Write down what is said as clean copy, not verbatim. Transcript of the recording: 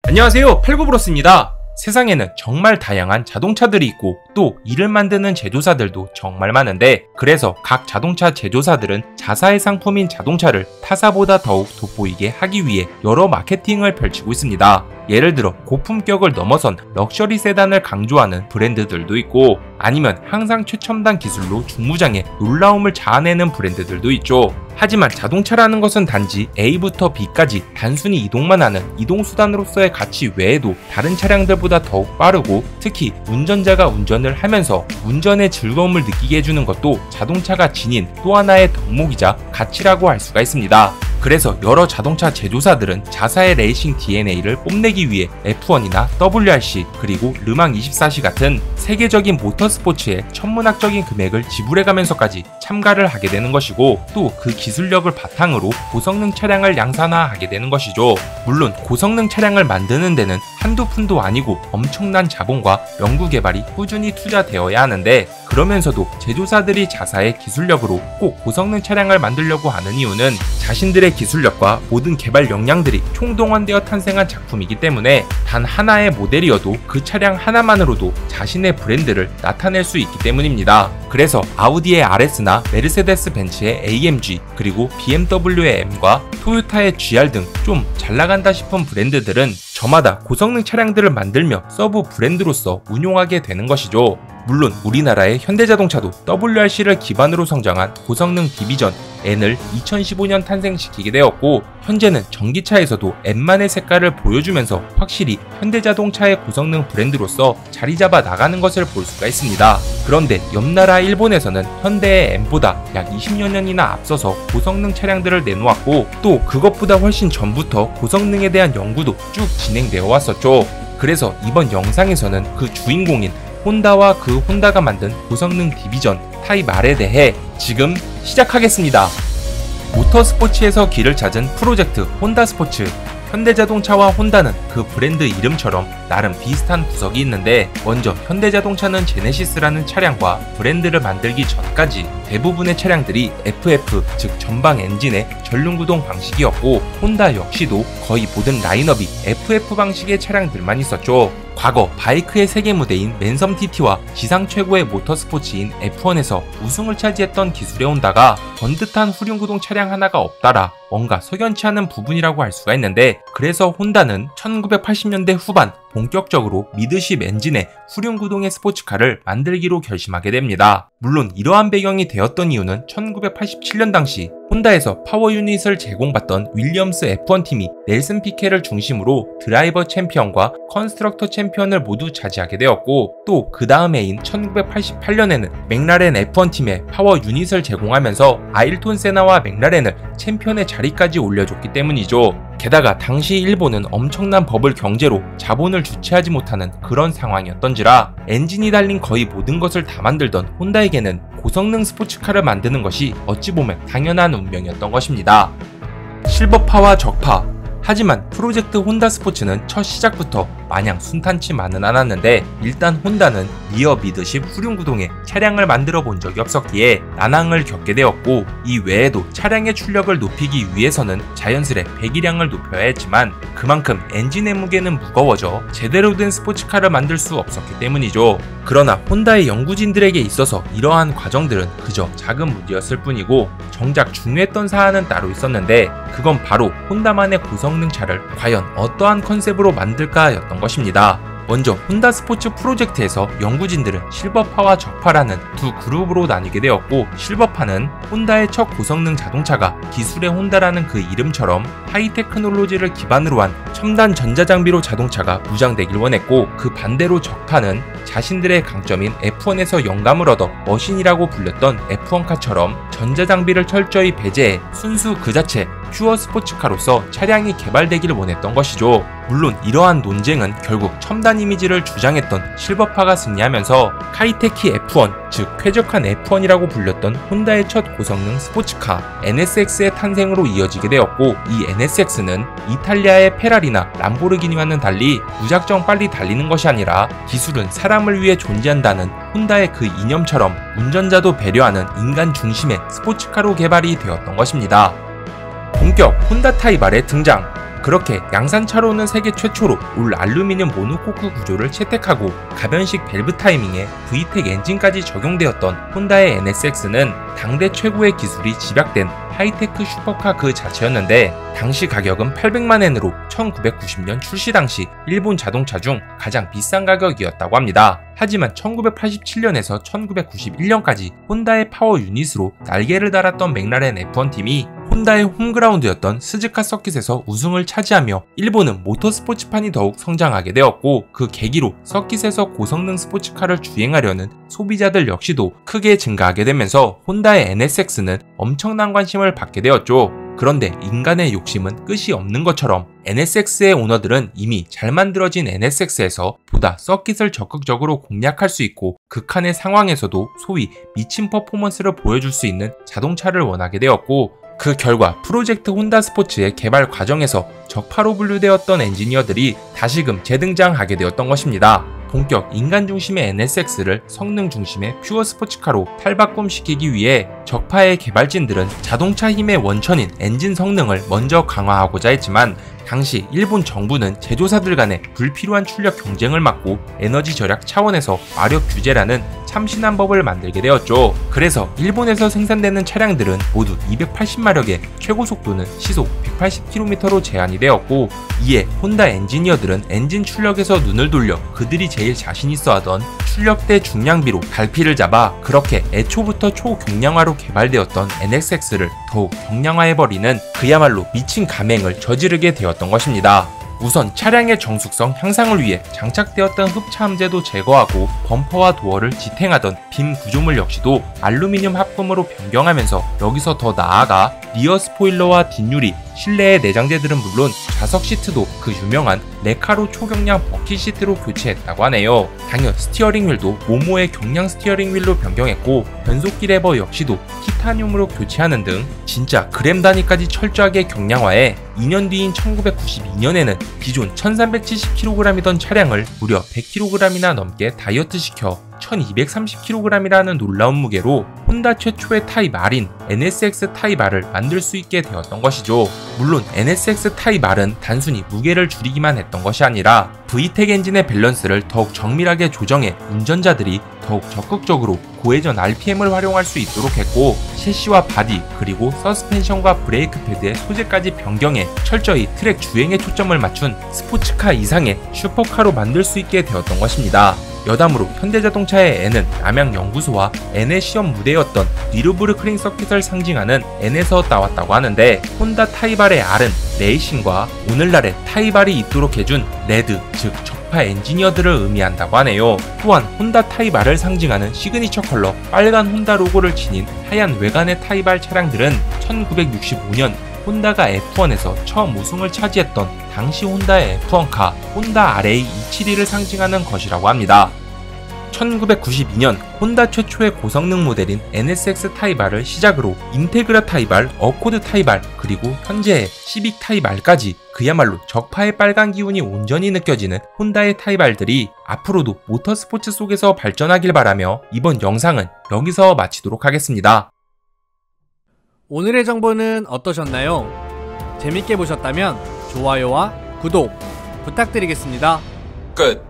안녕하세요, 팔구브로스입니다. 세상에는 정말 다양한 자동차들이 있고 또 이를 만드는 제조사들도 정말 많은데, 그래서 각 자동차 제조사들은 자사의 상품인 자동차를 타사보다 더욱 돋보이게 하기 위해 여러 마케팅을 펼치고 있습니다. 예를 들어 고품격을 넘어선 럭셔리 세단을 강조하는 브랜드들도 있고, 아니면 항상 최첨단 기술로 중무장에 놀라움을 자아내는 브랜드들도 있죠. 하지만 자동차라는 것은 단지 A부터 B까지 단순히 이동만 하는 이동수단으로서의 가치 외에도 다른 차량들보다 더욱 빠르고, 특히 운전자가 운전을 하면서 운전의 즐거움을 느끼게 해주는 것도 자동차가 지닌 또 하나의 덕목이자 가치라고 할 수가 있습니다. 그래서 여러 자동차 제조사들은 자사의 레이싱 DNA를 뽐내기 위해 F1이나 WRC 그리고 르망24시 같은 세계적인 모터스포츠에 천문학적인 금액을 지불해가면서까지 참가를 하게 되는 것이고, 또 그 기술력을 바탕으로 고성능 차량을 양산화하게 되는 것이죠. 물론 고성능 차량을 만드는 데는 한두 푼도 아니고 엄청난 자본과 연구개발이 꾸준히 투자되어야 하는데, 그러면서도 제조사들이 자사의 기술력으로 꼭 고성능 차량을 만들려고 하는 이유는 자신들의 기술력과 모든 개발 역량들이 총동원되어 탄생한 작품이기 때문에 단 하나의 모델이어도 그 차량 하나만으로도 자신의 브랜드를 나타낼 수 있기 때문입니다. 그래서 아우디의 RS나 메르세데스 벤츠의 AMG, 그리고 BMW의 M과 토요타의 GR 등 좀 잘나간다 싶은 브랜드들은 저마다 고성능 차량들을 만들며 서브 브랜드로서 운용하게 되는 것이죠. 물론 우리나라의 현대자동차도 WRC를 기반으로 성장한 고성능 디비전 N을 2015년 탄생시키게 되었고, 현재는 전기차에서도 N만의 색깔을 보여주면서 확실히 현대자동차의 고성능 브랜드로서 자리잡아 나가는 것을 볼 수가 있습니다. 그런데 옆나라 일본에서는 현대의 N보다 약 20여 년이나 앞서서 고성능 차량들을 내놓았고, 또 그것보다 훨씬 전부터 고성능에 대한 연구도 쭉 진행되어 왔었죠. 그래서 이번 영상에서는 그 주인공인 혼다와 그 혼다가 만든 고성능 디비전 타입 R에 대해 지금 시작하겠습니다. 모터스포츠에서 길을 찾은 프로젝트 혼다스포츠. 현대자동차와 혼다는 그 브랜드 이름처럼 나름 비슷한 구석이 있는데, 먼저 현대자동차는 제네시스라는 차량과 브랜드를 만들기 전까지 대부분의 차량들이 FF, 즉 전방 엔진의 전륜구동 방식이었고, 혼다 역시도 거의 모든 라인업이 FF 방식의 차량들만 있었죠. 과거 바이크의 세계 무대인 맨섬 TT와 지상 최고의 모터스포츠인 F1에서 우승을 차지했던 기술의 혼다가 번듯한 후륜구동 차량 하나가 없다라 뭔가 석연치 않은 부분이라고 할 수가 있는데, 그래서 혼다는 1980년대 후반 본격적으로 미드십 엔진의 후륜구동의 스포츠카를 만들기로 결심하게 됩니다. 물론 이러한 배경이 되었던 이유는 1987년 당시 혼다에서 파워 유닛을 제공받던 윌리엄스 F1 팀이 넬슨 피케를 중심으로 드라이버 챔피언과 컨스트럭터 챔피언을 모두 차지하게 되었고, 또 그 다음 해인 1988년에는 맥라렌 F1 팀에 파워 유닛을 제공하면서 아일톤 세나와 맥라렌을 챔피언의 자리까지 올려줬기 때문이죠. 게다가 당시 일본은 엄청난 버블 경제로 자본을 주체하지 못하는 그런 상황이었던지라 엔진이 달린 거의 모든 것을 다 만들던 혼다에게는 고성능 스포츠카를 만드는 것이 어찌 보면 당연한 운명이었던 것입니다. 실버파와 적파. 하지만 프로젝트 혼다 스포츠는 첫 시작부터 마냥 순탄치만은 않았는데, 일단 혼다는 리어 미드십 후륜구동의 차량을 만들어 본 적이 없었기에 난항을 겪게 되었고, 이 외에도 차량의 출력을 높이기 위해서는 자연스레 배기량을 높여야 했지만 그만큼 엔진의 무게는 무거워져 제대로 된 스포츠카를 만들 수 없었기 때문이죠. 그러나 혼다의 연구진들에게 있어서 이러한 과정들은 그저 작은 문제였을 뿐이고, 정작 중요했던 사안은 따로 있었는데, 그건 바로 혼다만의 고성능차를 과연 어떠한 컨셉으로 만들까였던 것입니다. 먼저 혼다 스포츠 프로젝트에서 연구진들은 실버파와 적파라는 두 그룹으로 나뉘게 되었고, 실버파는 혼다의 첫 고성능 자동차가 기술의 혼다라는 그 이름처럼 하이테크놀로지를 기반으로 한 첨단 전자장비로 자동차가 무장되길 원했고, 그 반대로 적파는 자신들의 강점인 F1에서 영감을 얻어 머신이라고 불렸던 F1카처럼 전자장비를 철저히 배제해 순수 그 자체 퓨어 스포츠카로서 차량이 개발되기를 원했던 것이죠. 물론 이러한 논쟁은 결국 첨단 이미지를 주장했던 실버파가 승리하면서 카이테키 F1, 즉 쾌적한 F1이라고 불렸던 혼다의 첫 고성능 스포츠카 NSX의 탄생으로 이어지게 되었고, 이 NSX는 이탈리아의 페라리나 람보르기니와는 달리 무작정 빨리 달리는 것이 아니라 기술은 사람을 위해 존재한다는 혼다의 그 이념처럼 운전자도 배려하는 인간 중심의 스포츠카로 개발이 되었던 것입니다. 본격 혼다 타입 R의 등장. 그렇게 양산차로는 세계 최초로 올 알루미늄 모노코크 구조를 채택하고 가변식 밸브 타이밍에 VTEC 엔진까지 적용되었던 혼다의 NSX는 당대 최고의 기술이 집약된 하이테크 슈퍼카 그 자체였는데, 당시 가격은 800만엔으로 1990년 출시 당시 일본 자동차 중 가장 비싼 가격이었다고 합니다. 하지만 1987년에서 1991년까지 혼다의 파워 유닛으로 날개를 달았던 맥라렌 F1팀이 혼다의 홈그라운드였던 스즈카 서킷에서 우승을 차지하며 일본은 모터스포츠판이 더욱 성장하게 되었고, 그 계기로 서킷에서 고성능 스포츠카를 주행하려는 소비자들 역시도 크게 증가하게 되면서 혼다의 NSX는 엄청난 관심을 받게 되었죠. 그런데 인간의 욕심은 끝이 없는 것처럼 NSX의 오너들은 이미 잘 만들어진 NSX에서 보다 서킷을 적극적으로 공략할 수 있고 극한의 상황에서도 소위 미친 퍼포먼스를 보여줄 수 있는 자동차를 원하게 되었고, 그 결과 프로젝트 혼다 스포츠의 개발 과정에서 적파로 분류되었던 엔지니어들이 다시금 재등장하게 되었던 것입니다. 본격 인간 중심의 NSX를 성능 중심의 퓨어 스포츠카로 탈바꿈시키기 위해 적파의 개발진들은 자동차 힘의 원천인 엔진 성능을 먼저 강화하고자 했지만, 당시 일본 정부는 제조사들 간의 불필요한 출력 경쟁을 막고 에너지 절약 차원에서 마력 규제라는 참신한 법을 만들게 되었죠. 그래서 일본에서 생산되는 차량들은 모두 280마력의 최고 속도는 시속 180km로 제한이 되었고, 이에 혼다 엔지니어들은 엔진 출력에서 눈을 돌려 그들이 제일 자신 있어 하던 출력대 중량비로 갈피를 잡아 그렇게 애초부터 초경량화로 개발되었던 NSX를 더욱 경량화해버리는 그야말로 미친 감행을 저지르게 되었던 것입니다. 우선 차량의 정숙성 향상을 위해 장착되었던 흡차함재도 제거하고 범퍼와 도어를 지탱하던 빔 구조물 역시도 알루미늄 합금으로 변경하면서 여기서 더 나아가 리어 스포일러와 뒷유리, 실내의 내장재들은 물론 좌석 시트도 그 유명한 레카로 초경량 버킷 시트로 교체했다고 하네요. 당연 스티어링 휠도 모모의 경량 스티어링 휠로 변경했고, 변속기 레버 역시도 티타늄으로 교체하는 등 진짜 그램 단위까지 철저하게 경량화해 2년 뒤인 1992년에는 기존 1370kg이던 차량을 무려 100kg이나 넘게 다이어트시켜 1230kg이라는 놀라운 무게로 혼다 최초의 타입 R인 NSX 타입 R을 만들 수 있게 되었던 것이죠. 물론 NSX 타입 R은 단순히 무게를 줄이기만 했던 것이 아니라 VTEC 엔진의 밸런스를 더욱 정밀하게 조정해 운전자들이 더욱 적극적으로 고회전 RPM을 활용할 수 있도록 했고, 셰시와 바디 그리고 서스펜션과 브레이크 패드의 소재까지 변경해 철저히 트랙 주행에 초점을 맞춘 스포츠카 이상의 슈퍼카로 만들 수 있게 되었던 것입니다. 여담으로 현대자동차의 N은 남양연구소와 N의 시험 무대였던 니르부르크링 서킷을 상징하는 N에서 따왔다고 하는데, 혼다 타입 R의 R은 레이싱과 오늘날의 타입 R이 있도록 해준 레드, 즉 적파 엔지니어들을 의미한다고 하네요. 또한 혼다 타입 R을 상징하는 시그니처 컬러 빨간 혼다 로고를 지닌 하얀 외관의 타입 R 차량들은 1965년 혼다가 F1에서 처음 우승을 차지했던 당시 혼다의 F1카 혼다 RA272를 상징하는 것이라고 합니다. 1992년 혼다 최초의 고성능 모델인 NSX 타입 R을 시작으로 인테그라 타입 R, 어코드 타입 R, 그리고 현재의 시빅 타입 R까지 그야말로 적파의 빨간 기운이 온전히 느껴지는 혼다의 타입 R들이 앞으로도 모터스포츠 속에서 발전하길 바라며 이번 영상은 여기서 마치도록 하겠습니다. 오늘의 정보는 어떠셨나요? 재밌게 보셨다면 좋아요와 구독 부탁드리겠습니다. 끝.